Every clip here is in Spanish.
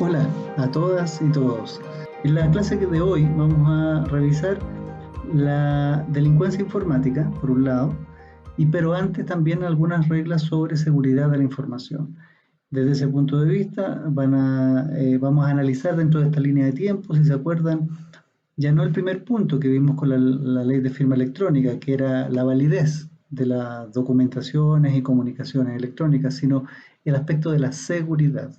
Hola a todas y todos. En la clase de hoy vamos a revisar la delincuencia informática, por un lado, pero antes también algunas reglas sobre seguridad de la información. Desde ese punto de vista vamos a analizar dentro de esta línea de tiempo, si se acuerdan, ya no el primer punto que vimos con la ley de firma electrónica, que era la validez de las documentaciones y comunicaciones electrónicas, sino el aspecto de la seguridad.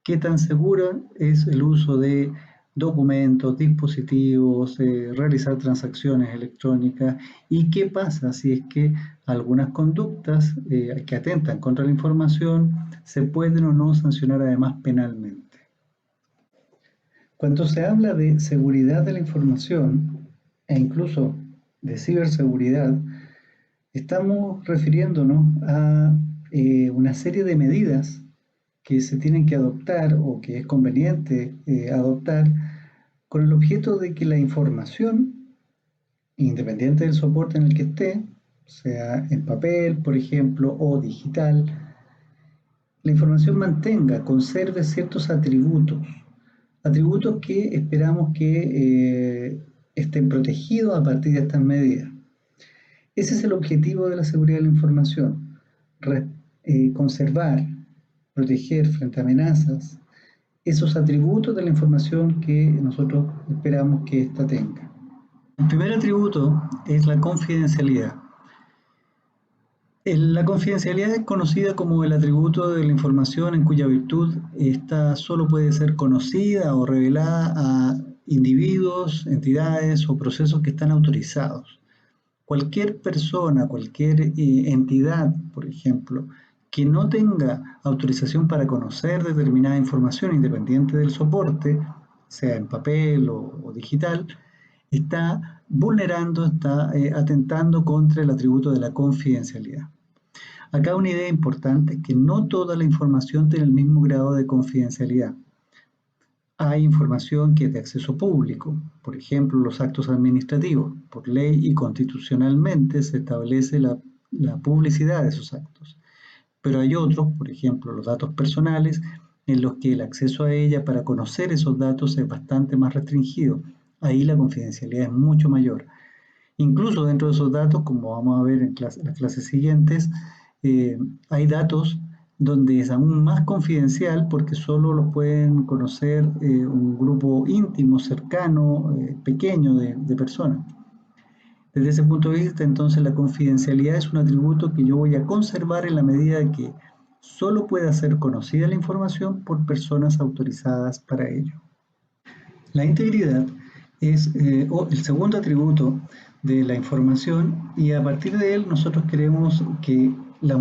¿Qué tan seguro es el uso de documentos, dispositivos, realizar transacciones electrónicas? ¿Y qué pasa si es que algunas conductas que atentan contra la información se pueden o no sancionar además penalmente? Cuando se habla de seguridad de la información e incluso de ciberseguridad, estamos refiriéndonos a una serie de medidas que se tienen que adoptar o que es conveniente adoptar con el objeto de que la información, independiente del soporte en el que esté, sea en papel, por ejemplo, o digital, la información conserve ciertos atributos que esperamos que estén protegidos a partir de estas medidas. Ese es el objetivo de la seguridad de la información, conservar, proteger frente a amenazas esos atributos de la información que nosotros esperamos que ésta tenga. El primer atributo es la confidencialidad. La confidencialidad es conocida como el atributo de la información en cuya virtud esta solo puede ser conocida o revelada a individuos, entidades o procesos que están autorizados. Cualquier persona, cualquier entidad, por ejemplo, que no tenga autorización para conocer determinada información independiente del soporte, sea en papel o digital, está vulnerando, está atentando contra el atributo de la confidencialidad. Acá una idea importante es que no toda la información tiene el mismo grado de confidencialidad. Hay información que es de acceso público, por ejemplo, los actos administrativos. Por ley y constitucionalmente se establece la publicidad de esos actos. Pero hay otros, por ejemplo, los datos personales, en los que el acceso a ella para conocer esos datos es bastante más restringido. Ahí la confidencialidad es mucho mayor. Incluso dentro de esos datos, como vamos a ver en las clases siguientes, hay datos donde es aún más confidencial porque solo los pueden conocer un grupo íntimo, cercano, pequeño de personas. Desde ese punto de vista, entonces, la confidencialidad es un atributo que yo voy a conservar en la medida de que solo pueda ser conocida la información por personas autorizadas para ello. La integridad es el segundo atributo de la información y a partir de él nosotros queremos que la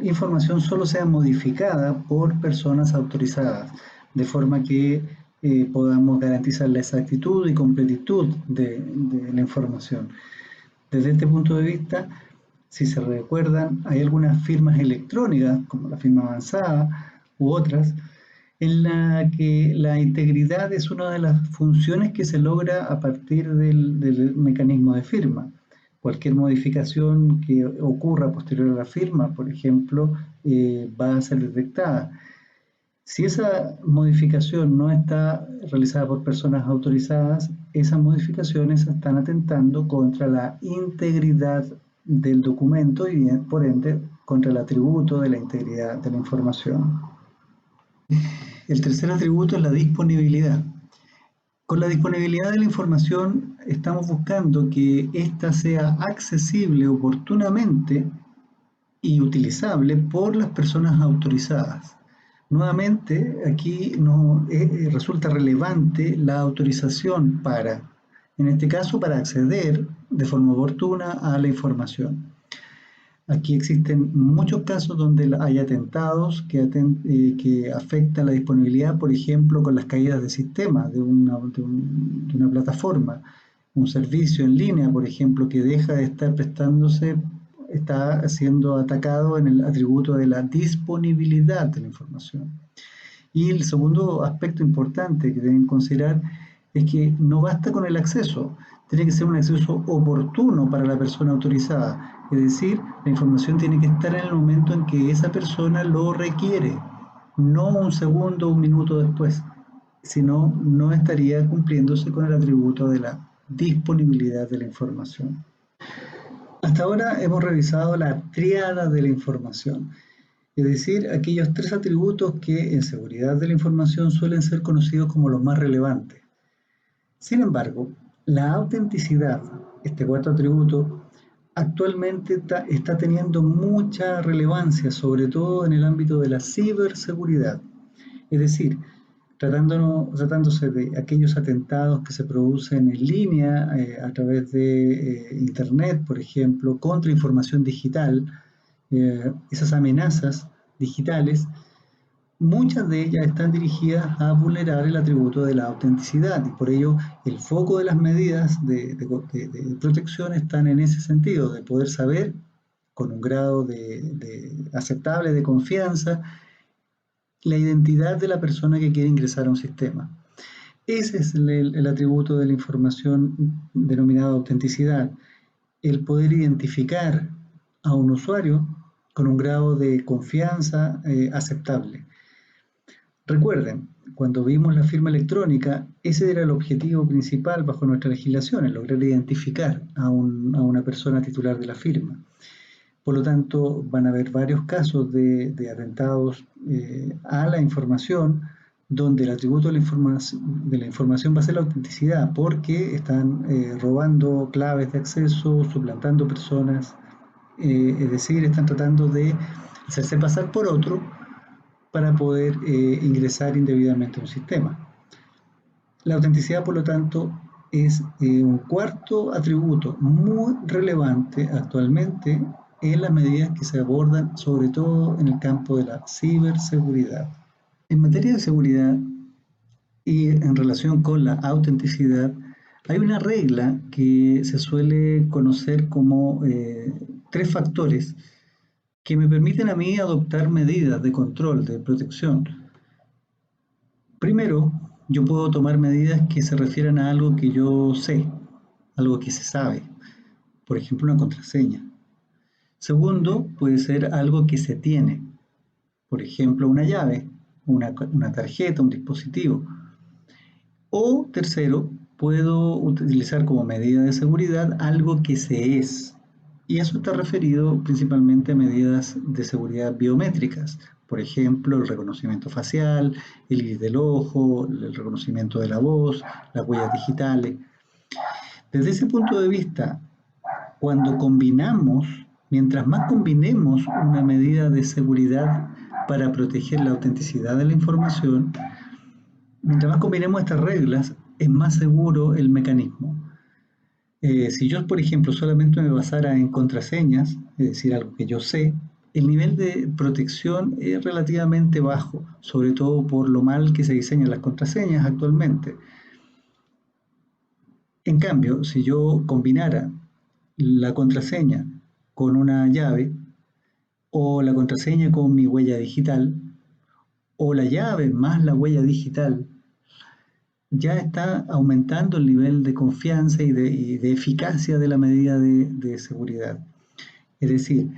información solo sea modificada por personas autorizadas, de forma que podamos garantizar la exactitud y completitud de la información. Desde este punto de vista, si se recuerdan, hay algunas firmas electrónicas, como la firma avanzada u otras, en la que la integridad es una de las funciones que se logra a partir del mecanismo de firma. Cualquier modificación que ocurra posterior a la firma, por ejemplo, va a ser detectada. Si esa modificación no está realizada por personas autorizadas, esas modificaciones están atentando contra la integridad del documento y, por ende, contra el atributo de la integridad de la información. El tercer atributo es la disponibilidad. Con la disponibilidad de la información estamos buscando que ésta sea accesible oportunamente y utilizable por las personas autorizadas. Nuevamente, aquí resulta relevante la autorización en este caso, para acceder de forma oportuna a la información. Aquí existen muchos casos donde hay atentados que afectan la disponibilidad, por ejemplo, con las caídas de sistema de una plataforma, un servicio en línea, por ejemplo, que deja de estar prestándose, está siendo atacado en el atributo de la disponibilidad de la información. Y el segundo aspecto importante que deben considerar es que no basta con el acceso, tiene que ser un acceso oportuno para la persona autorizada, es decir, la información tiene que estar en el momento en que esa persona lo requiere. no un segundo o un minuto después, sino no estaría cumpliéndose con el atributo de la disponibilidad de la información. Hasta ahora hemos revisado la tríada de la información, es decir, aquellos tres atributos que en seguridad de la información suelen ser conocidos como los más relevantes. Sin embargo, la autenticidad, este cuarto atributo, actualmente está teniendo mucha relevancia, sobre todo en el ámbito de la ciberseguridad. Es decir, tratándose de aquellos atentados que se producen en línea a través de Internet, por ejemplo, contra información digital, esas amenazas digitales, muchas de ellas están dirigidas a vulnerar el atributo de la autenticidad y por ello el foco de las medidas de protección están en ese sentido, de poder saber con un grado aceptable de confianza la identidad de la persona que quiere ingresar a un sistema. Ese es el atributo de la información denominada autenticidad, el poder identificar a un usuario con un grado de confianza aceptable. Recuerden, cuando vimos la firma electrónica, ese era el objetivo principal bajo nuestra legislación, el lograr identificar a una persona titular de la firma. Por lo tanto, van a haber varios casos de atentados a la información donde el atributo de la información va a ser la autenticidad, porque están robando claves de acceso, suplantando personas, es decir, están tratando de hacerse pasar por otro para poder ingresar indebidamente a un sistema. La autenticidad, por lo tanto, es un cuarto atributo muy relevante actualmente en las medidas que se abordan, sobre todo en el campo de la ciberseguridad. En materia de seguridad y en relación con la autenticidad, hay una regla que se suele conocer como tres factores que me permiten a mí adoptar medidas de control, de protección. Primero, yo puedo tomar medidas que se refieran a algo que yo sé, algo que se sabe, por ejemplo, una contraseña. Segundo, puede ser algo que se tiene, por ejemplo, una llave, una tarjeta, un dispositivo. O tercero, puedo utilizar como medida de seguridad algo que se es. Y eso está referido principalmente a medidas de seguridad biométricas, por ejemplo, el reconocimiento facial, el iris del ojo, el reconocimiento de la voz, las huellas digitales. Desde ese punto de vista, cuando combinamos, mientras más combinemos una medida de seguridad para proteger la autenticidad de la información, mientras más combinemos estas reglas, es más seguro el mecanismo. Si yo, por ejemplo, solamente me basara en contraseñas, es decir, algo que yo sé, el nivel de protección es relativamente bajo, sobre todo por lo mal que se diseñan las contraseñas actualmente. En cambio, si yo combinara la contraseña con una llave, o la contraseña con mi huella digital, o la llave más la huella digital, ya está aumentando el nivel de confianza y de eficacia de la medida de seguridad. Es decir,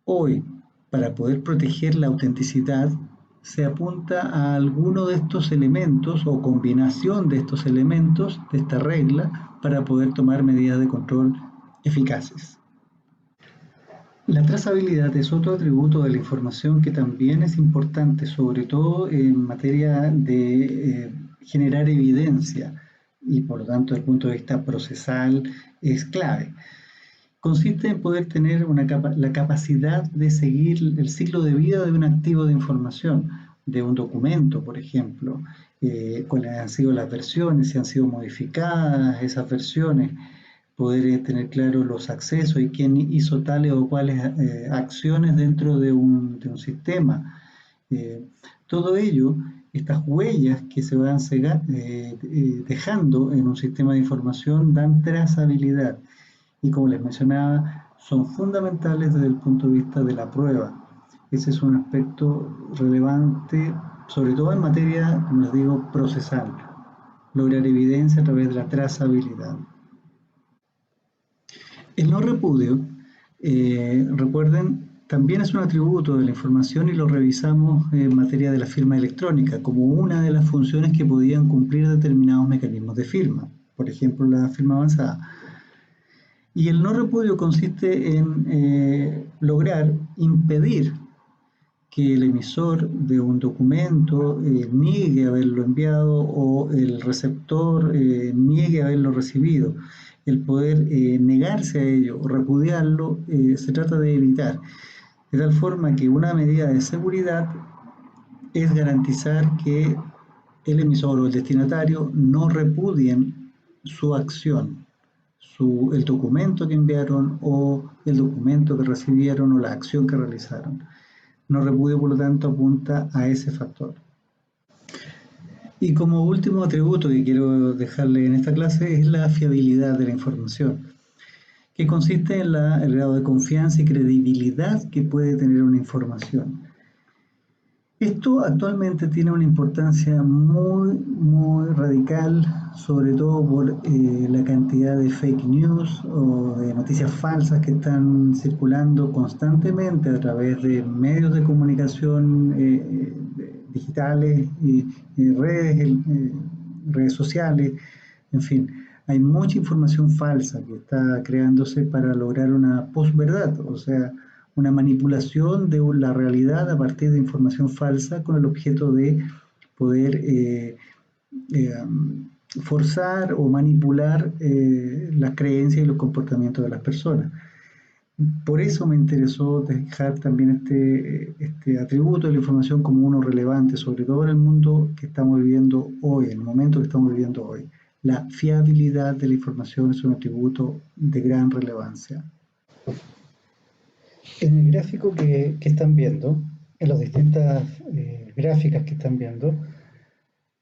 hoy, para poder proteger la autenticidad, se apunta a alguno de estos elementos o combinación de estos elementos de esta regla para poder tomar medidas de control eficaces. La trazabilidad es otro atributo de la información que también es importante, sobre todo en materia de generar evidencia y por lo tanto desde el punto de vista procesal es clave. Consiste en poder tener la capacidad de seguir el ciclo de vida de un activo de información, de un documento, por ejemplo, cuáles han sido las versiones, si han sido modificadas esas versiones, poder tener claro los accesos y quién hizo tales o cuáles acciones dentro de un sistema. Todo ello, estas huellas que se van dejando en un sistema de información dan trazabilidad y como les mencionaba, son fundamentales desde el punto de vista de la prueba. Ese es un aspecto relevante, sobre todo en materia, como les digo, procesal, lograr evidencia a través de la trazabilidad. El no repudio, recuerden, también es un atributo de la información y lo revisamos en materia de la firma electrónica como una de las funciones que podían cumplir determinados mecanismos de firma, por ejemplo la firma avanzada. Y el no repudio consiste en lograr impedir que el emisor de un documento niegue haberlo enviado o el receptor niegue haberlo recibido. El poder negarse a ello o repudiarlo se trata de evitar. De tal forma que una medida de seguridad es garantizar que el emisor o el destinatario no repudien su acción, el documento que enviaron o el documento que recibieron o la acción que realizaron. No repudio, por lo tanto, apunta a ese factor. Y como último atributo que quiero dejarle en esta clase es la fiabilidad de la información, que consiste en el grado de confianza y credibilidad que puede tener una información. Esto actualmente tiene una importancia muy radical, sobre todo por la cantidad de fake news o de noticias falsas que están circulando constantemente a través de medios de comunicación digitales y redes sociales, en fin. Hay mucha información falsa que está creándose para lograr una posverdad, o sea, una manipulación de la realidad a partir de información falsa con el objeto de poder forzar o manipular las creencias y los comportamientos de las personas. Por eso me interesó dejar también este atributo de la información como uno relevante, sobre todo en el mundo que estamos viviendo hoy, en el momento que estamos viviendo hoy. La fiabilidad de la información es un atributo de gran relevancia. En el gráfico que están viendo, en las distintas gráficas que están viendo,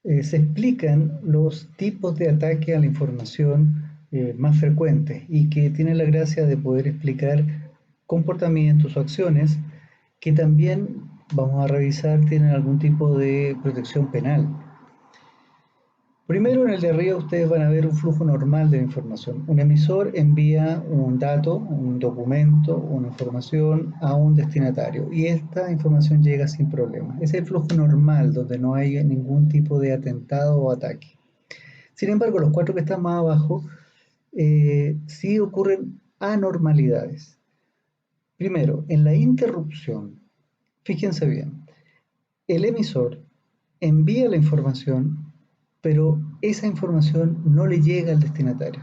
se explican los tipos de ataque a la información más frecuentes y que tienen la gracia de poder explicar comportamientos o acciones que también vamos a revisar tienen algún tipo de protección penal. Primero, en el de arriba ustedes van a ver un flujo normal de la información. Un emisor envía un dato, un documento, una información a un destinatario y esta información llega sin problema. Ese es el flujo normal donde no hay ningún tipo de atentado o ataque. Sin embargo, los cuatro que están más abajo sí ocurren anormalidades. Primero, en la interrupción, fíjense bien, el emisor envía la información pero esa información no le llega al destinatario.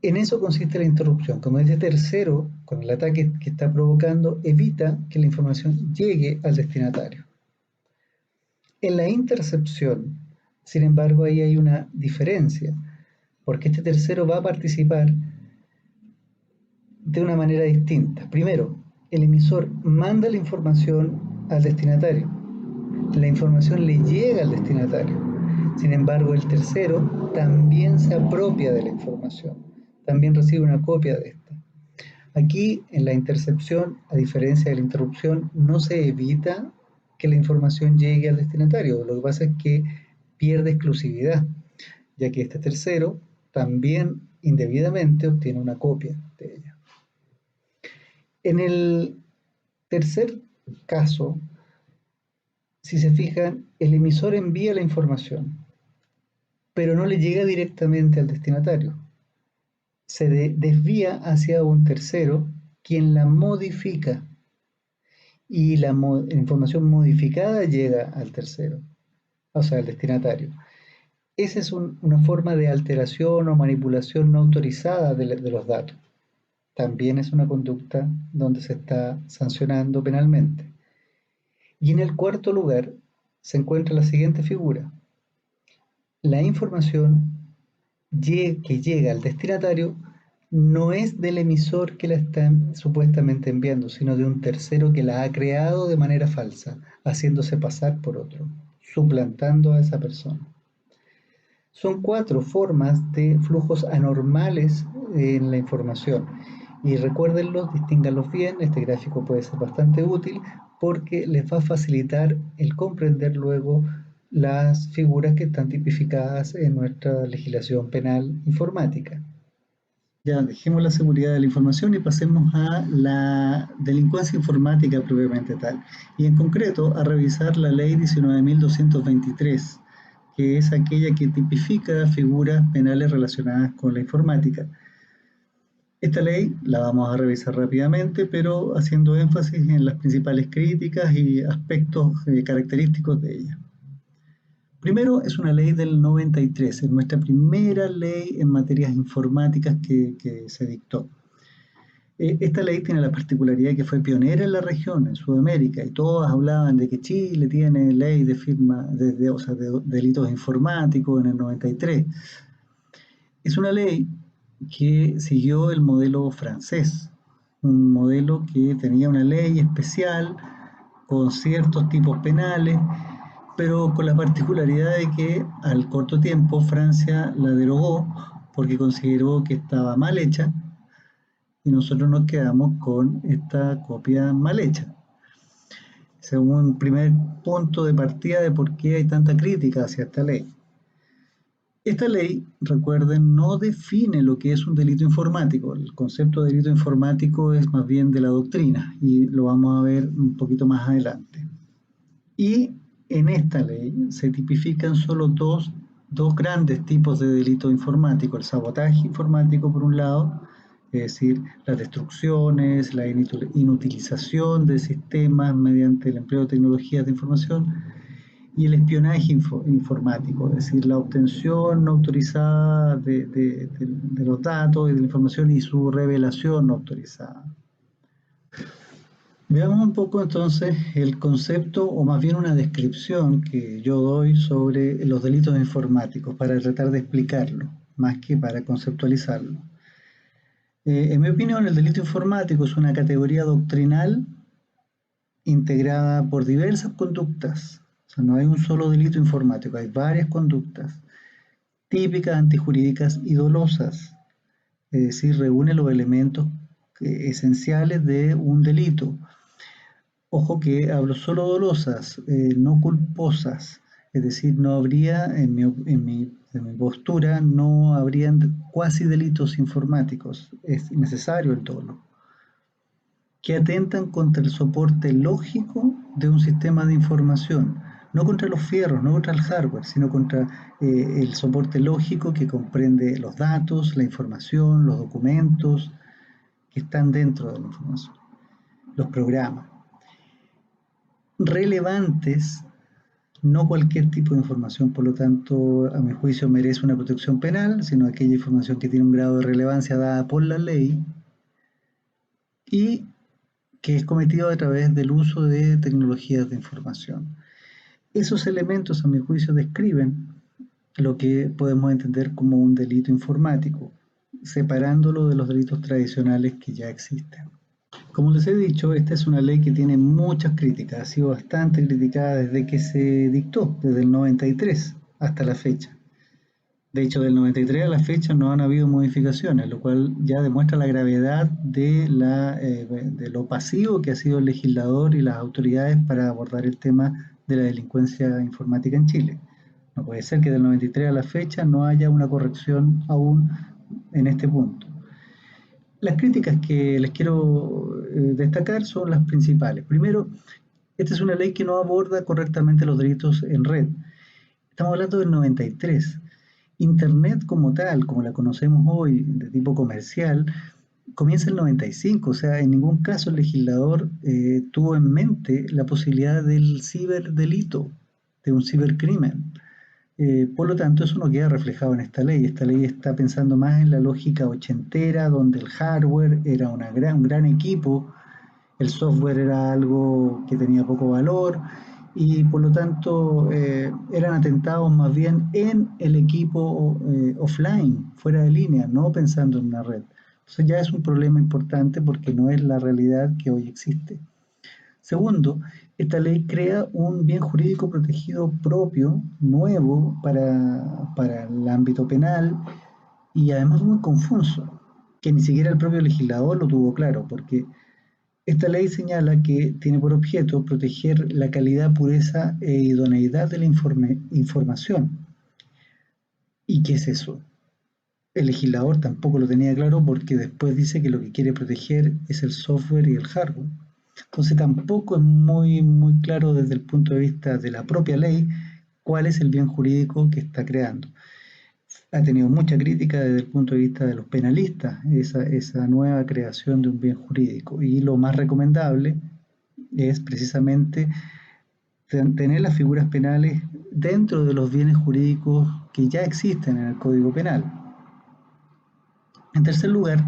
En eso consiste la interrupción. Como ese tercero, con el ataque que está provocando, evita que la información llegue al destinatario. En la intercepción, sin embargo, ahí hay una diferencia, porque este tercero va a participar de una manera distinta. Primero, el emisor manda la información al destinatario. La información le llega al destinatario. Sin embargo, el tercero también se apropia de la información, también recibe una copia de esta. Aquí, en la intercepción, a diferencia de la interrupción, no se evita que la información llegue al destinatario. Lo que pasa es que pierde exclusividad, ya que este tercero también indebidamente obtiene una copia de ella. En el tercer caso, si se fijan, el emisor envía la información, pero no le llega directamente al destinatario. Se desvía hacia un tercero, quien la modifica, y la información modificada llega al tercero, o sea, al destinatario. Esa es una forma de alteración o manipulación no autorizada de los datos. También es una conducta donde se está sancionando penalmente. Y en el cuarto lugar se encuentra la siguiente figura. La información que llega al destinatario no es del emisor que la están supuestamente enviando, sino de un tercero que la ha creado de manera falsa, haciéndose pasar por otro, suplantando a esa persona. Son cuatro formas de flujos anormales en la información. Y recuérdenlos, distínganlos bien, este gráfico puede ser bastante útil porque les va a facilitar el comprender luego las figuras que están tipificadas en nuestra legislación penal informática. Ya, dejemos la seguridad de la información y pasemos a la delincuencia informática propiamente tal. Y en concreto a revisar la ley 19.223, que es aquella que tipifica figuras penales relacionadas con la informática. Esta ley la vamos a revisar rápidamente, pero haciendo énfasis en las principales críticas y aspectos característicos de ella. Primero, es una ley del 93, es nuestra primera ley en materias informáticas que se dictó. Esta ley tiene la particularidad de que fue pionera en la región, en Sudamérica, y todos hablaban de que Chile tiene ley de firma, o sea, de delitos informáticos en el 93. Es una ley que siguió el modelo francés, un modelo que tenía una ley especial con ciertos tipos penales, pero con la particularidad de que al corto tiempo Francia la derogó porque consideró que estaba mal hecha y nosotros nos quedamos con esta copia mal hecha. Según un primer punto de partida de por qué hay tanta crítica hacia esta ley. Esta ley, recuerden, no define lo que es un delito informático. El concepto de delito informático es más bien de la doctrina y lo vamos a ver un poquito más adelante. Y en esta ley se tipifican solo dos grandes tipos de delito informático. El sabotaje informático, por un lado, es decir, las destrucciones, la inutilización de sistemas mediante el empleo de tecnologías de información, y el espionaje informático, es decir, la obtención no autorizada de los datos y de la información y su revelación no autorizada. Veamos un poco entonces el concepto, o más bien una descripción que yo doy sobre los delitos informáticos para tratar de explicarlo, más que para conceptualizarlo. En mi opinión, el delito informático es una categoría doctrinal integrada por diversas conductas. O sea, no hay un solo delito informático, hay varias conductas típicas, antijurídicas y dolosas. Es decir, reúne los elementos esenciales de un delito. Ojo que hablo solo dolosas, no culposas. Es decir, no habría, en mi postura, no habrían cuasi delitos informáticos. Es necesario el dolo, que atentan contra el soporte lógico de un sistema de información, no contra los fierros, no contra el hardware, sino contra el soporte lógico que comprende los datos, la información, los documentos que están dentro de la información, los programas. Relevantes, no cualquier tipo de información, por lo tanto, a mi juicio merece una protección penal, sino aquella información que tiene un grado de relevancia dada por la ley y que es cometido a través del uso de tecnologías de información. Esos elementos, a mi juicio, describen lo que podemos entender como un delito informático, separándolo de los delitos tradicionales que ya existen. Como les he dicho, esta es una ley que tiene muchas críticas, ha sido bastante criticada desde que se dictó, desde el 93 hasta la fecha. De hecho, del 93 a la fecha no han habido modificaciones, lo cual ya demuestra la gravedad de lo pasivo que ha sido el legislador y las autoridades para abordar el tema de la delincuencia informática en Chile. No puede ser que del 93 a la fecha no haya una corrección aún en este punto. Las críticas que les quiero destacar son las principales. Primero, esta es una ley que no aborda correctamente los delitos en red. Estamos hablando del 93. Internet como tal, como la conocemos hoy, de tipo comercial, comienza el 95, o sea, en ningún caso el legislador tuvo en mente la posibilidad del ciberdelito, de un cibercrimen. Por lo tanto, eso no queda reflejado en esta ley. Esta ley está pensando más en la lógica ochentera, donde el hardware era un gran equipo, el software era algo que tenía poco valor y por lo tanto eran atentados más bien en el equipo offline, fuera de línea, no pensando en una red. Entonces ya es un problema importante porque no es la realidad que hoy existe. Segundo, esta ley crea un bien jurídico protegido propio, nuevo, para el ámbito penal y además muy confuso, que ni siquiera el propio legislador lo tuvo claro, porque esta ley señala que tiene por objeto proteger la calidad, pureza e idoneidad de la información. ¿Y qué es eso? El legislador tampoco lo tenía claro porque después dice que lo que quiere proteger es el software y el hardware. Entonces tampoco es muy claro desde el punto de vista de la propia ley cuál es el bien jurídico que está creando. Ha tenido mucha crítica desde el punto de vista de los penalistas, esa nueva creación de un bien jurídico. Y lo más recomendable es precisamente tener las figuras penales dentro de los bienes jurídicos que ya existen en el Código Penal. En tercer lugar,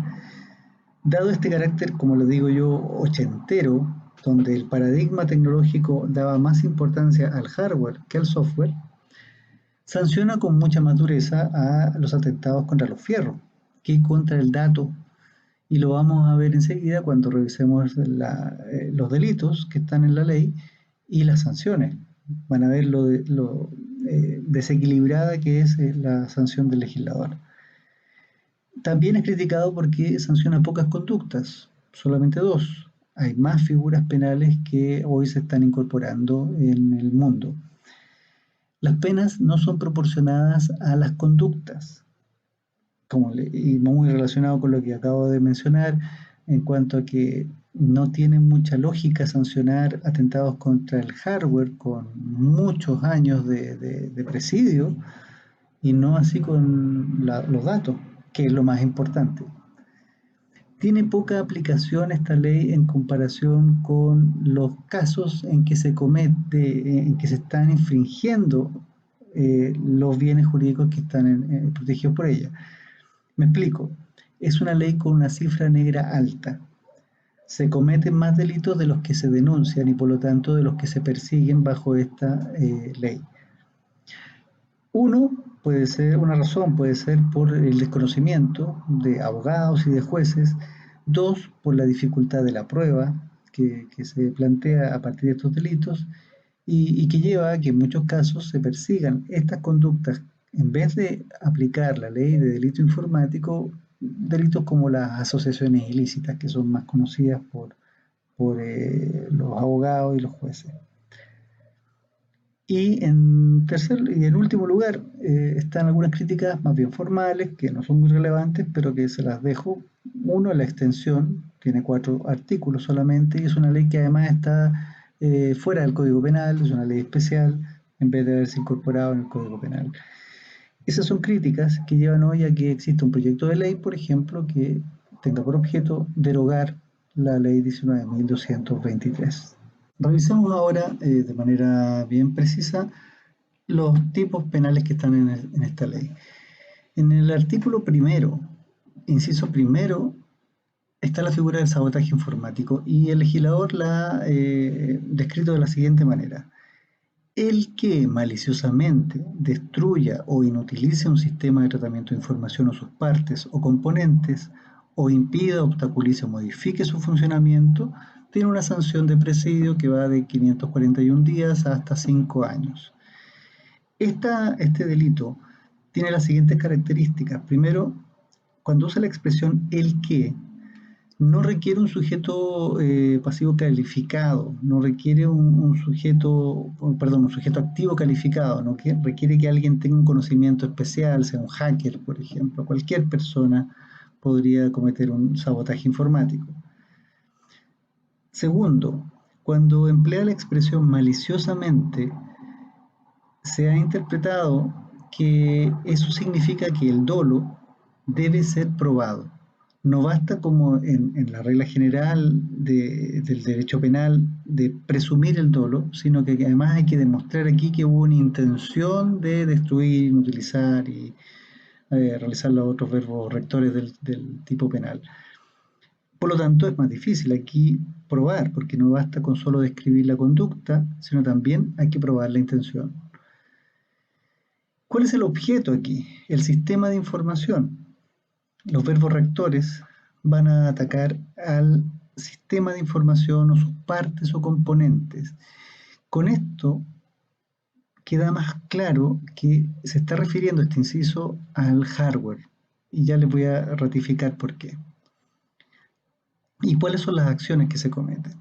dado este carácter, como lo digo yo, ochentero, donde el paradigma tecnológico daba más importancia al hardware que al software, sanciona con mucha más dureza a los atentados contra los fierros que contra el dato. Y lo vamos a ver enseguida cuando revisemos los delitos que están en la ley y las sanciones. Van a ver lo desequilibrada que es la sanción del legislador. También es criticado porque sanciona pocas conductas, solamente dos. Hay más figuras penales que hoy se están incorporando en el mundo. Las penas no son proporcionadas a las conductas, y muy relacionado con lo que acabo de mencionar, en cuanto a que no tiene mucha lógica sancionar atentados contra el hardware con muchos años de presidio y no así con los datos, que es lo más importante. Tiene poca aplicación esta ley en comparación con los casos en que se comete, en que se están infringiendo los bienes jurídicos que están protegidos por ella. Me explico. Es una ley con una cifra negra alta. Se cometen más delitos de los que se denuncian y por lo tanto de los que se persiguen bajo esta ley. Una razón puede ser por el desconocimiento de abogados y de jueces. Dos, por la dificultad de la prueba que se plantea a partir de estos delitos y que lleva a que en muchos casos se persigan estas conductas en vez de aplicar la ley de delito informático, delitos como las asociaciones ilícitas, que son más conocidas por los abogados y los jueces. Y en último lugar, están algunas críticas más bien formales, que no son muy relevantes, pero que se las dejo. Uno, la extensión, tiene 4 artículos solamente, y es una ley que además está fuera del Código Penal, es una ley especial, en vez de haberse incorporado en el Código Penal. Esas son críticas que llevan hoy a que exista un proyecto de ley, por ejemplo, que tenga por objeto derogar la ley 19.223. Revisemos ahora de manera bien precisa los tipos penales que están en esta ley. En el artículo primero, inciso primero, está la figura del sabotaje informático y el legislador la ha descrito de la siguiente manera. El que maliciosamente destruya o inutilice un sistema de tratamiento de información o sus partes o componentes, o impida, obstaculice o modifique su funcionamiento, tiene una sanción de presidio que va de 541 días hasta 5 años. Este delito tiene las siguientes características. Primero, cuando usa la expresión el que, no requiere un sujeto pasivo calificado, no requiere un sujeto activo calificado, no requiere que alguien tenga un conocimiento especial, sea un hacker, por ejemplo. Cualquier persona podría cometer un sabotaje informático. Segundo, cuando emplea la expresión maliciosamente, se ha interpretado que eso significa que el dolo debe ser probado. No basta como en la regla general del derecho penal de presumir el dolo, sino que además hay que demostrar aquí que hubo una intención de destruir, inutilizar y realizar los otros verbos rectores del tipo penal. Por lo tanto, es más difícil aquí probar, porque no basta con solo describir la conducta, sino también hay que probar la intención. ¿Cuál es el objeto aquí? El sistema de información. Los verbos rectores van a atacar al sistema de información o sus partes o componentes. Con esto queda más claro que se está refiriendo este inciso al hardware. Y ya les voy a ratificar por qué. ¿Y cuáles son las acciones que se cometen?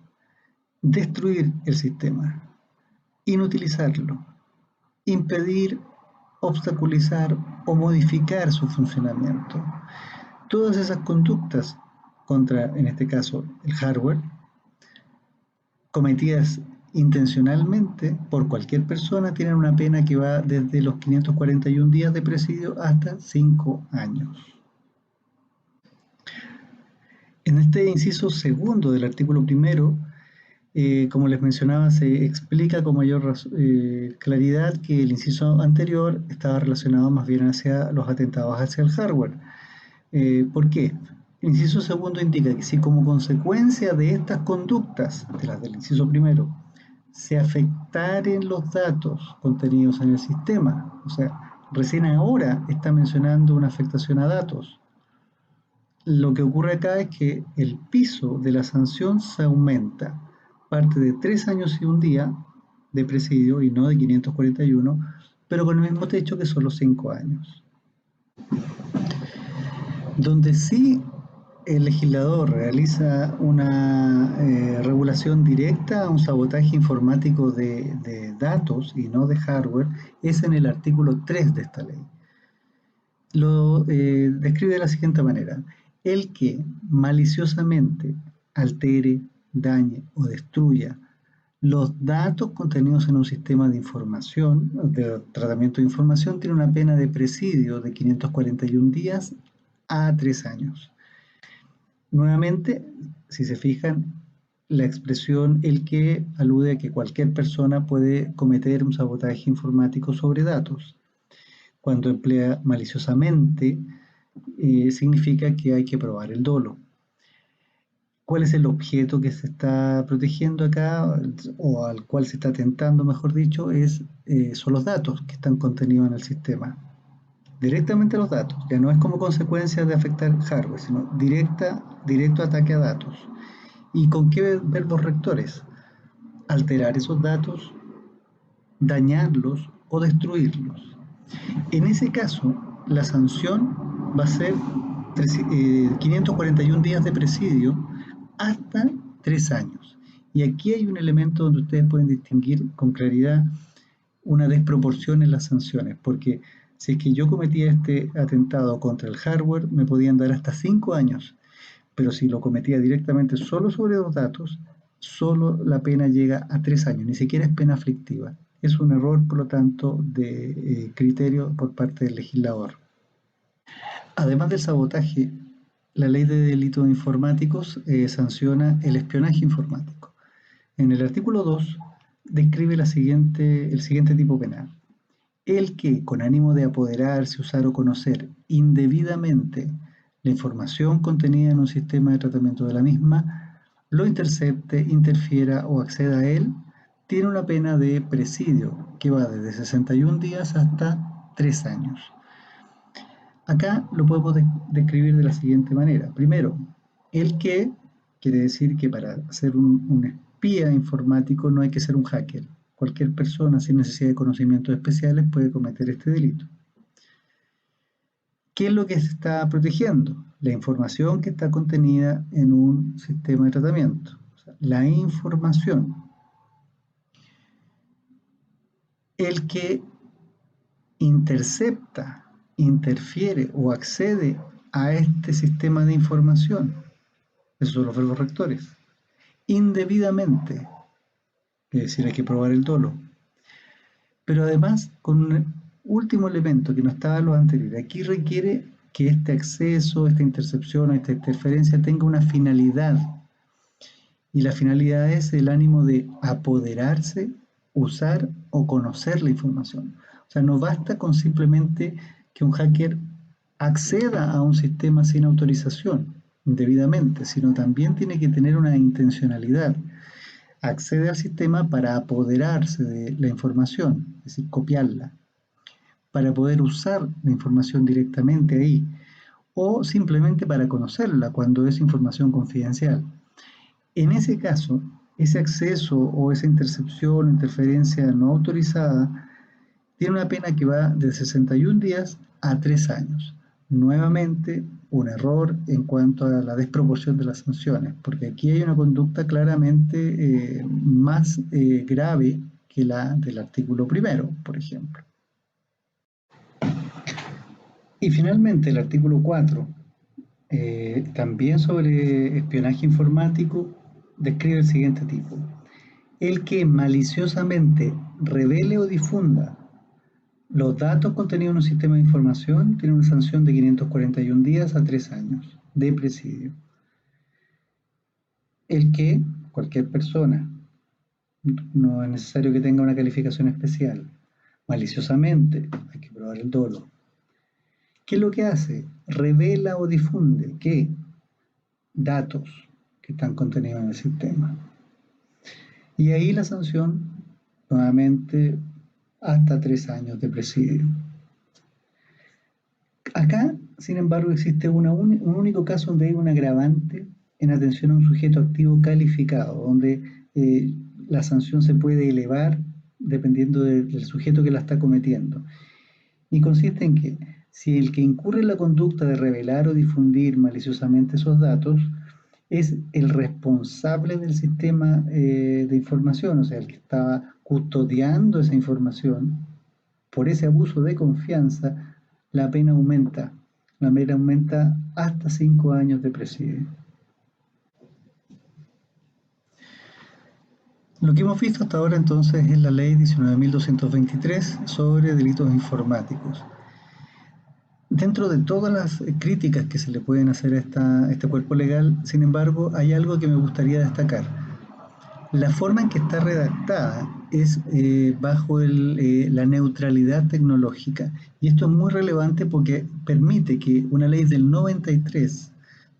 Destruir el sistema, inutilizarlo, impedir obstaculizar o modificar su funcionamiento. Todas esas conductas contra, en este caso, el hardware, cometidas intencionalmente por cualquier persona, tienen una pena que va desde los 541 días de presidio hasta 5 años. En este inciso segundo del artículo primero, como les mencionaba, se explica con mayor claridad que el inciso anterior estaba relacionado más bien hacia los atentados hacia el hardware. ¿Por qué? El inciso segundo indica que si como consecuencia de estas conductas, de las del inciso primero, se afectaren los datos contenidos en el sistema, o sea, recién ahora está mencionando una afectación a datos. Lo que ocurre acá es que el piso de la sanción se aumenta, parte de 3 años y un día de presidio y no de 541, pero con el mismo techo que son los 5 años. Donde sí el legislador realiza una regulación directa a un sabotaje informático de datos y no de hardware es en el artículo 3 de esta ley. Lo describe de la siguiente manera: el que maliciosamente altere, dañe o destruya los datos contenidos en un sistema de información, de tratamiento de información, tiene una pena de presidio de 541 días a 3 años. Nuevamente, si se fijan, la expresión el que alude a que cualquier persona puede cometer un sabotaje informático sobre datos. Cuando emplea maliciosamente, significa que hay que probar el dolo. ¿Cuál es el objeto que se está protegiendo acá, o al cual se está atentando, mejor dicho? Son los datos que están contenidos en el sistema. Directamente los datos, ya no es como consecuencia de afectar hardware, sino directo ataque a datos. ¿Y con qué verbos rectores? Alterar esos datos, dañarlos o destruirlos. En ese caso, la sanción va a ser 541 días de presidio hasta 3 años. Y aquí hay un elemento donde ustedes pueden distinguir con claridad una desproporción en las sanciones, porque si es que yo cometía este atentado contra el hardware, me podían dar hasta 5 años, pero si lo cometía directamente solo sobre los datos, solo la pena llega a 3 años, ni siquiera es pena aflictiva. Es un error, por lo tanto, de criterio por parte del legislador. Además del sabotaje, la ley de delitos informáticos sanciona el espionaje informático. En el artículo 2 describe el siguiente tipo penal: el que, con ánimo de apoderarse, usar o conocer indebidamente la información contenida en un sistema de tratamiento de la misma, lo intercepte, interfiera o acceda a él, tiene una pena de presidio que va desde 61 días hasta 3 años. Acá lo podemos describir de la siguiente manera. Primero, el que quiere decir que para ser un espía informático no hay que ser un hacker. Cualquier persona sin necesidad de conocimientos especiales puede cometer este delito. ¿Qué es lo que se está protegiendo? La información que está contenida en un sistema de tratamiento. O sea, la información. El que intercepta, interfiere o accede a este sistema de información. Esos son los verbos rectores. Indebidamente, es decir, hay que probar el dolo. Pero además, con un último elemento que no estaba en los anteriores, aquí requiere que este acceso, esta intercepción o esta interferencia tenga una finalidad. Y la finalidad es el ánimo de apoderarse, usar o conocer la información. O sea, no basta con simplemente que un hacker acceda a un sistema sin autorización indebidamente, sino también tiene que tener una intencionalidad. Accede al sistema para apoderarse de la información, es decir, copiarla, para poder usar la información directamente ahí, o simplemente para conocerla cuando es información confidencial. En ese caso, ese acceso o esa intercepción o interferencia no autorizada tiene una pena que va de 61 días a 3 años. Nuevamente, un error en cuanto a la desproporción de las sanciones, porque aquí hay una conducta claramente más grave que la del artículo primero, por ejemplo. Y finalmente el artículo 4, también sobre espionaje informático, describe el siguiente tipo. El que maliciosamente revele o difunda los datos contenidos en un sistema de información tiene una sanción de 541 días a 3 años de presidio. El que cualquier persona, no es necesario que tenga una calificación especial, maliciosamente, hay que probar el dolo. ¿Qué es lo que hace? Revela o difunde ¿qué? Datos que están contenidos en el sistema. Y ahí la sanción, nuevamente, hasta 3 años de presidio. Acá, sin embargo, existe un único caso donde hay un agravante en atención a un sujeto activo calificado, donde la sanción se puede elevar dependiendo del sujeto que la está cometiendo. Y consiste en que si el que incurre en la conducta de revelar o difundir maliciosamente esos datos es el responsable del sistema de información, o sea, el que estaba custodiando esa información, por ese abuso de confianza, la pena aumenta. La pena aumenta hasta 5 años de presidio. Lo que hemos visto hasta ahora entonces es la ley 19.223 sobre delitos informáticos. Dentro de todas las críticas que se le pueden hacer a este cuerpo legal, sin embargo, hay algo que me gustaría destacar. La forma en que está redactada es bajo la neutralidad tecnológica. Y esto es muy relevante porque permite que una ley del 93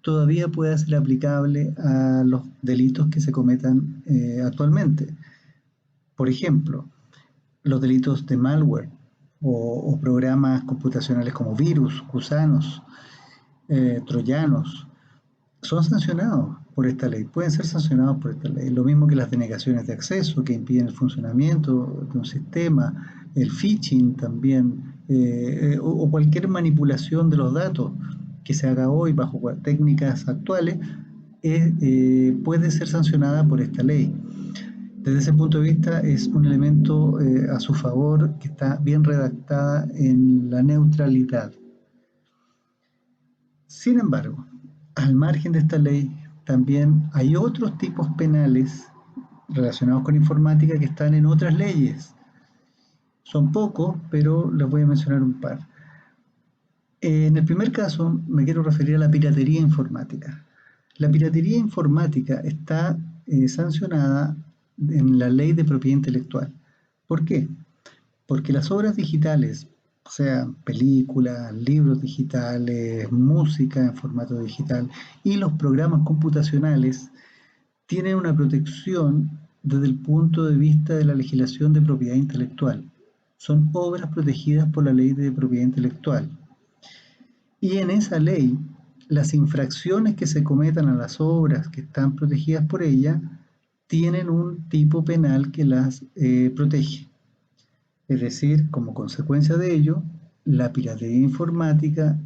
todavía pueda ser aplicable a los delitos que se cometan actualmente. Por ejemplo, los delitos de malware o programas computacionales como virus, gusanos, troyanos, son sancionados por esta ley, pueden ser sancionados por esta ley. Lo mismo que las denegaciones de acceso que impiden el funcionamiento de un sistema, el phishing también, o cualquier manipulación de los datos que se haga hoy bajo técnicas actuales, puede ser sancionada por esta ley. Desde ese punto de vista es un elemento a su favor que está bien redactada en la neutralidad. Sin embargo, al margen de esta ley, también hay otros tipos penales relacionados con informática que están en otras leyes. Son pocos, pero les voy a mencionar un par. En el primer caso, me quiero referir a la piratería informática. La piratería informática está sancionada en la ley de propiedad intelectual. ¿Por qué? Porque las obras digitales, o sea, películas, libros digitales, música en formato digital y los programas computacionales tienen una protección desde el punto de vista de la legislación de propiedad intelectual. Son obras protegidas por la ley de propiedad intelectual. Y en esa ley, las infracciones que se cometan a las obras que están protegidas por ella tienen un tipo penal que las protege. Es decir, como consecuencia de ello, la piratería informática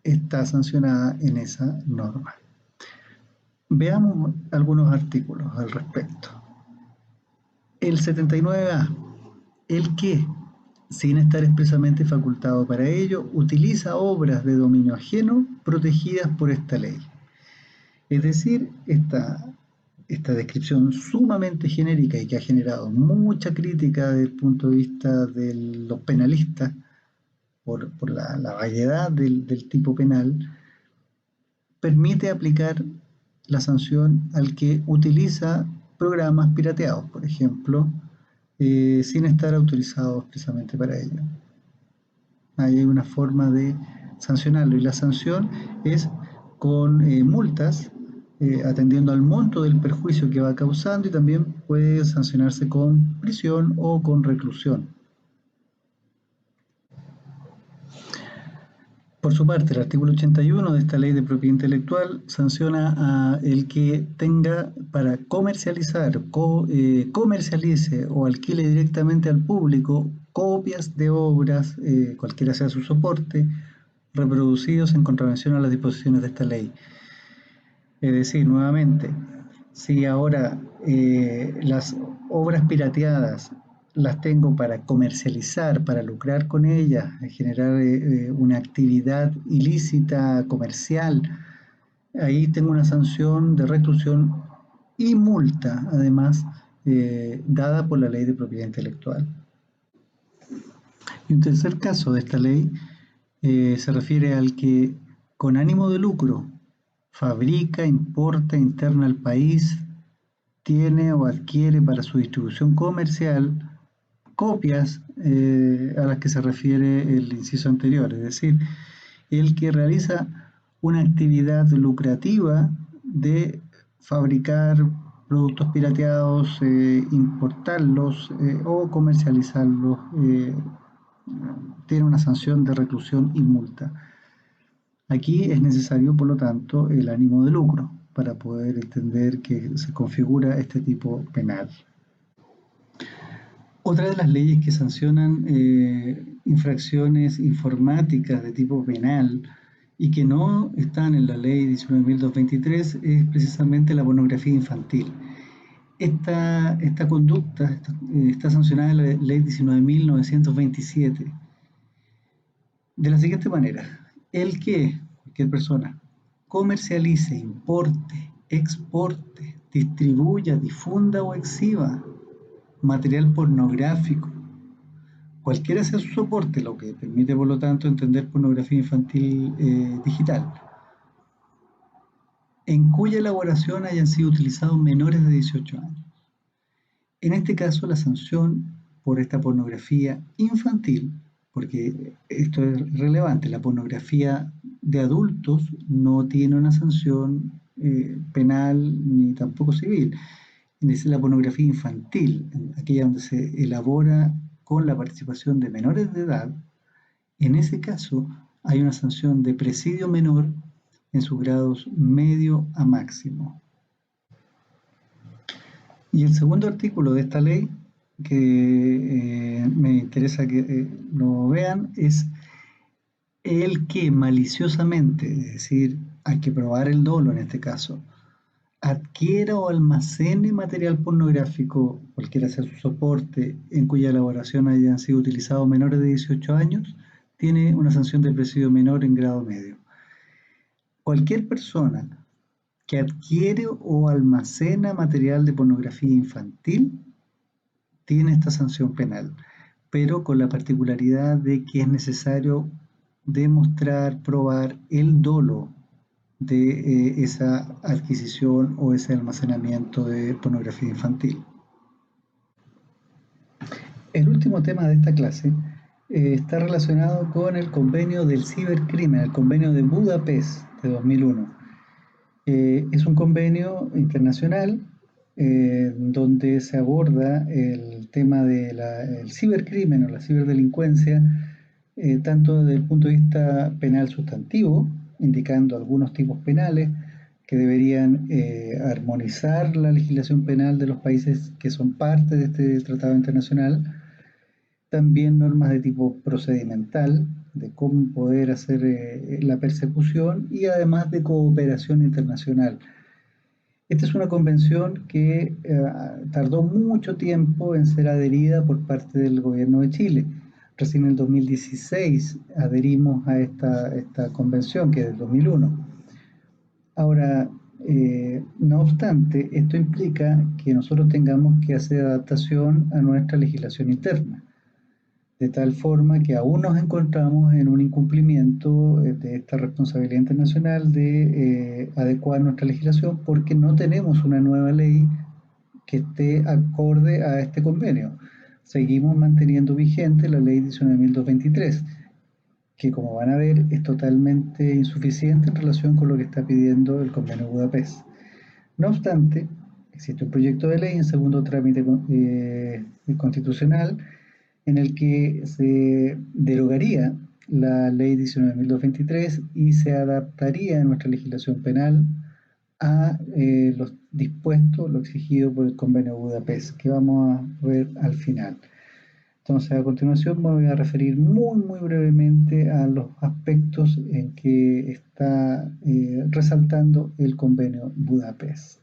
está sancionada en esa norma. Veamos algunos artículos al respecto. El 79A, el que, sin estar expresamente facultado para ello, utiliza obras de dominio ajeno protegidas por esta ley. Es decir, esta descripción sumamente genérica y que ha generado mucha crítica desde el punto de vista de los penalistas por la variedad del tipo penal, permite aplicar la sanción al que utiliza programas pirateados, por ejemplo, sin estar autorizado expresamente para ello. Ahí hay una forma de sancionarlo y la sanción es con multas, atendiendo al monto del perjuicio que va causando, y también puede sancionarse con prisión o con reclusión. Por su parte, el artículo 81 de esta ley de propiedad intelectual sanciona a el que tenga para comercializar, comercialice o alquile directamente al público copias de obras, cualquiera sea su soporte, reproducidos en contravención a las disposiciones de esta ley. Es decir, nuevamente, si ahora las obras pirateadas las tengo para comercializar, para lucrar con ellas, generar una actividad ilícita comercial, ahí tengo una sanción de reclusión y multa, además, dada por la Ley de Propiedad Intelectual. Y un tercer caso de esta ley se refiere al que con ánimo de lucro fabrica, importa, interna al país, tiene o adquiere para su distribución comercial copias a las que se refiere el inciso anterior, es decir, el que realiza una actividad lucrativa de fabricar productos pirateados, importarlos o comercializarlos, tiene una sanción de reclusión y multa. Aquí es necesario, por lo tanto, el ánimo de lucro para poder entender que se configura este tipo penal. Otra de las leyes que sancionan infracciones informáticas de tipo penal y que no están en la ley 19.223 es precisamente la pornografía infantil. Esta conducta está sancionada en la ley 19.927 de la siguiente manera: el que cualquier persona comercialice, importe, exporte, distribuya, difunda o exhiba material pornográfico, cualquiera sea su soporte, lo que permite por lo tanto entender pornografía infantil digital, en cuya elaboración hayan sido utilizados menores de 18 años. En este caso, la sanción por esta pornografía infantil, porque esto es relevante, la pornografía de adultos no tiene una sanción penal ni tampoco civil. Es la pornografía infantil, aquella donde se elabora con la participación de menores de edad. En ese caso hay una sanción de presidio menor en sus grados medio a máximo. Y el segundo artículo de esta ley, que me interesa que lo vean, es el que maliciosamente, es decir, hay que probar el dolo en este caso, adquiera o almacene material pornográfico, cualquiera sea su soporte, en cuya elaboración hayan sido utilizados menores de 18 años, tiene una sanción de presidio menor en grado medio. Cualquier persona que adquiere o almacena material de pornografía infantil tiene esta sanción penal, pero con la particularidad de que es necesario demostrar, probar el dolo de esa adquisición o ese almacenamiento de pornografía infantil. El último tema de esta clase está relacionado con el convenio del cibercrimen, el convenio de Budapest de 2001. Es un convenio internacional donde se aborda el tema del cibercrimen o la ciberdelincuencia, tanto desde el punto de vista penal sustantivo, indicando algunos tipos penales que deberían armonizar la legislación penal de los países que son parte de este tratado internacional, también normas de tipo procedimental, de cómo poder hacer la persecución y además de cooperación internacional. Esta es una convención que tardó mucho tiempo en ser adherida por parte del gobierno de Chile. Recién en el 2016 adherimos a esta convención, que es del 2001. Ahora, no obstante, esto implica que nosotros tengamos que hacer adaptación a nuestra legislación interna, de tal forma que aún nos encontramos en un incumplimiento de esta responsabilidad internacional de adecuar nuestra legislación, porque no tenemos una nueva ley que esté acorde a este convenio. Seguimos manteniendo vigente la ley 19.223, que como van a ver es totalmente insuficiente en relación con lo que está pidiendo el convenio de Budapest. No obstante, existe un proyecto de ley en segundo trámite constitucional en el que se derogaría la ley 19.223 y se adaptaría nuestra legislación penal a lo dispuesto, lo exigido por el convenio de Budapest, que vamos a ver al final. Entonces, a continuación me voy a referir muy brevemente a los aspectos en que está resaltando el convenio Budapest.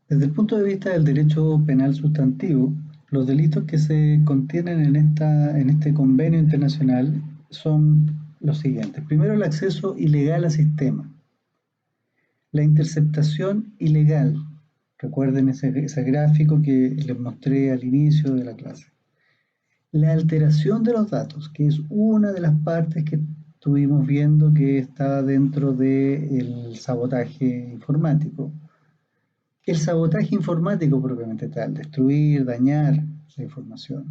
Desde el punto de vista del derecho penal sustantivo, Los delitos que se contienen en este convenio internacional son los siguientes. Primero, el acceso ilegal al sistema. La interceptación ilegal. Recuerden ese gráfico que les mostré al inicio de la clase. La alteración de los datos, que es una de las partes que estuvimos viendo que está dentro del sabotaje informático. El sabotaje informático propiamente tal, destruir, dañar la información.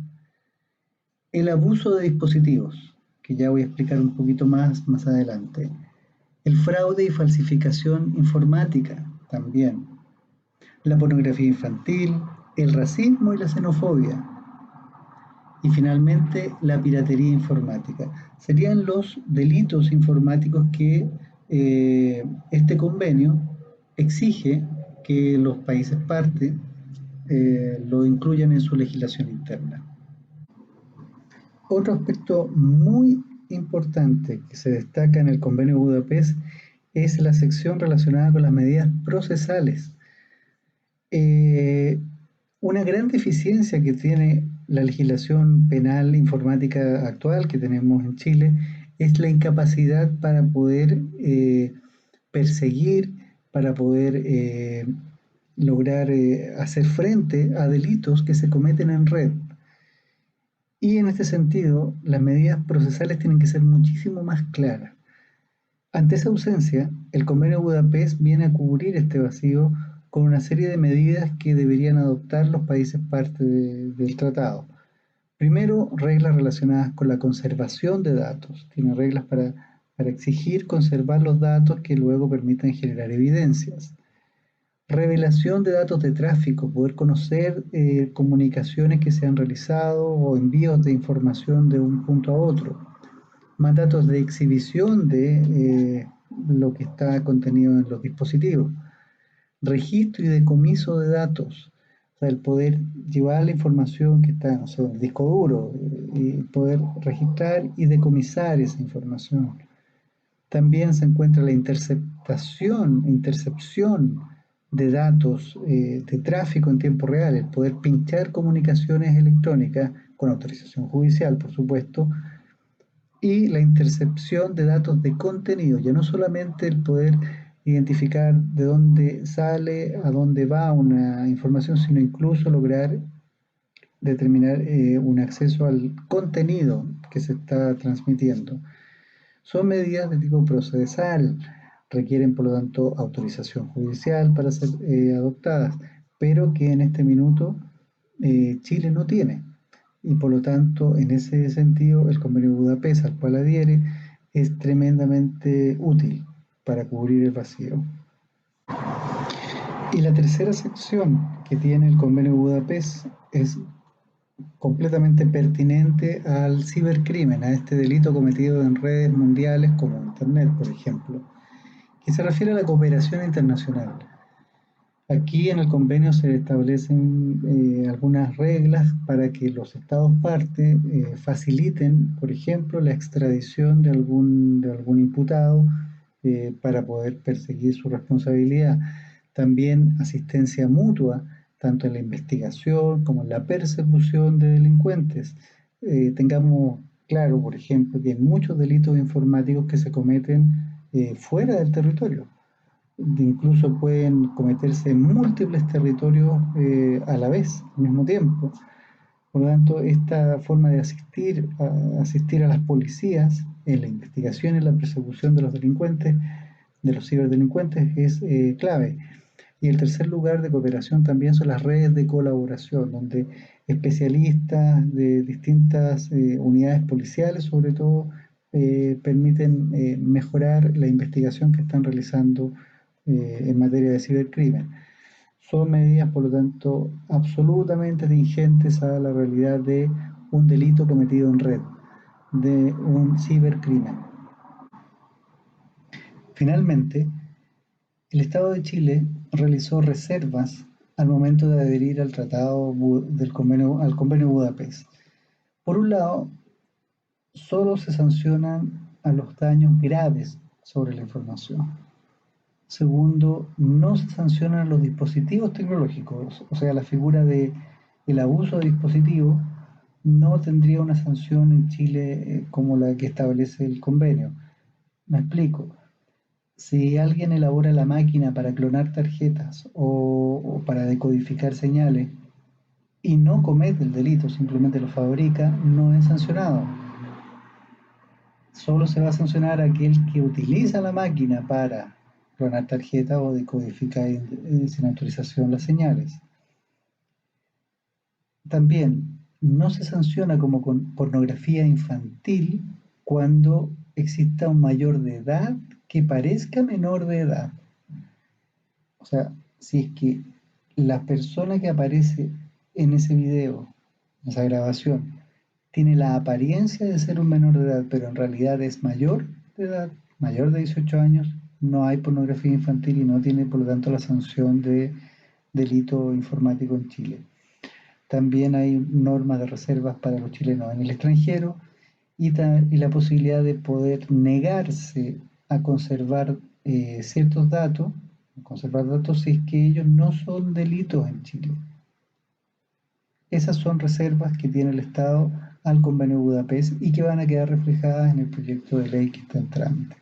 El abuso de dispositivos, que ya voy a explicar un poquito más adelante. El fraude y falsificación informática también. La pornografía infantil, el racismo y la xenofobia. Y finalmente, la piratería informática. Serían los delitos informáticos que este convenio exige que los países parte lo incluyan en su legislación interna. Otro aspecto muy importante que se destaca en el Convenio de Budapest es la sección relacionada con las medidas procesales. Una gran deficiencia que tiene la legislación penal informática actual que tenemos en Chile es la incapacidad para poder perseguir, para poder lograr hacer frente a delitos que se cometen en red. Y en este sentido, las medidas procesales tienen que ser muchísimo más claras. Ante esa ausencia, el Convenio de Budapest viene a cubrir este vacío con una serie de medidas que deberían adoptar los países parte del tratado. Primero, reglas relacionadas con la conservación de datos. Tiene reglas para exigir conservar los datos que luego permitan generar evidencias. Revelación de datos de tráfico, poder conocer comunicaciones que se han realizado o envíos de información de un punto a otro. Mandatos de exhibición de lo que está contenido en los dispositivos. Registro y decomiso de datos. O sea, el poder llevar la información que está, en el disco duro y poder registrar y decomisar esa información. También se encuentra la intercepción de datos de tráfico en tiempo real, el poder pinchar comunicaciones electrónicas con autorización judicial, por supuesto, y la intercepción de datos de contenido, ya no solamente el poder identificar de dónde sale, a dónde va una información, sino incluso lograr determinar un acceso al contenido que se está transmitiendo. Son medidas de tipo procesal, requieren por lo tanto autorización judicial para ser adoptadas, pero que en este minuto Chile no tiene. Y por lo tanto, en ese sentido, el Convenio de Budapest al cual adhiere es tremendamente útil para cubrir el vacío. Y la tercera sección que tiene el Convenio de Budapest es completamente pertinente al cibercrimen, a este delito cometido en redes mundiales como Internet, por ejemplo, que se refiere a la cooperación internacional. Aquí en el convenio se establecen algunas reglas para que los estados parte faciliten, por ejemplo, la extradición de algún imputado para poder perseguir su responsabilidad. También asistencia mutua, tanto en la investigación como en la persecución de delincuentes. Tengamos claro, por ejemplo, que hay muchos delitos informáticos que se cometen fuera del territorio. Incluso pueden cometerse en múltiples territorios a la vez, al mismo tiempo. Por lo tanto, esta forma de asistir a las policías en la investigación y la persecución de los delincuentes, de los ciberdelincuentes, es clave. Y el tercer lugar de cooperación también son las redes de colaboración, donde especialistas de distintas unidades policiales, sobre todo, permiten mejorar la investigación que están realizando en materia de cibercrimen. Son medidas, por lo tanto, absolutamente tingentes a la realidad de un delito cometido en red, de un cibercrimen. Finalmente, el Estado de Chile realizó reservas al momento de adherir al tratado al convenio de Budapest. Por un lado, solo se sancionan a los daños graves sobre la información. Segundo, no se sancionan los dispositivos tecnológicos, o sea, la figura de El abuso de dispositivos no tendría una sanción en Chile como la que establece el convenio. Me explico. Si alguien elabora la máquina para clonar tarjetas o para decodificar señales y no comete el delito, simplemente lo fabrica, no es sancionado. Solo se va a sancionar a aquel que utiliza la máquina para clonar tarjetas o decodificar sin autorización las señales. También no se sanciona como con pornografía infantil cuando exista un mayor de edad que parezca menor de edad. O sea, si es que la persona que aparece en ese video, en esa grabación, tiene la apariencia de ser un menor de edad, pero en realidad es mayor de edad, mayor de 18 años, no hay pornografía infantil y no tiene por lo tanto la sanción de delito informático en Chile. También hay normas de reservas para los chilenos en el extranjero y la posibilidad de poder negarse a conservar ciertos datos, conservar datos si es que ellos no son delitos en Chile. Esas son reservas que tiene el Estado al Convenio de Budapest y que van a quedar reflejadas en el proyecto de ley que está en trámite.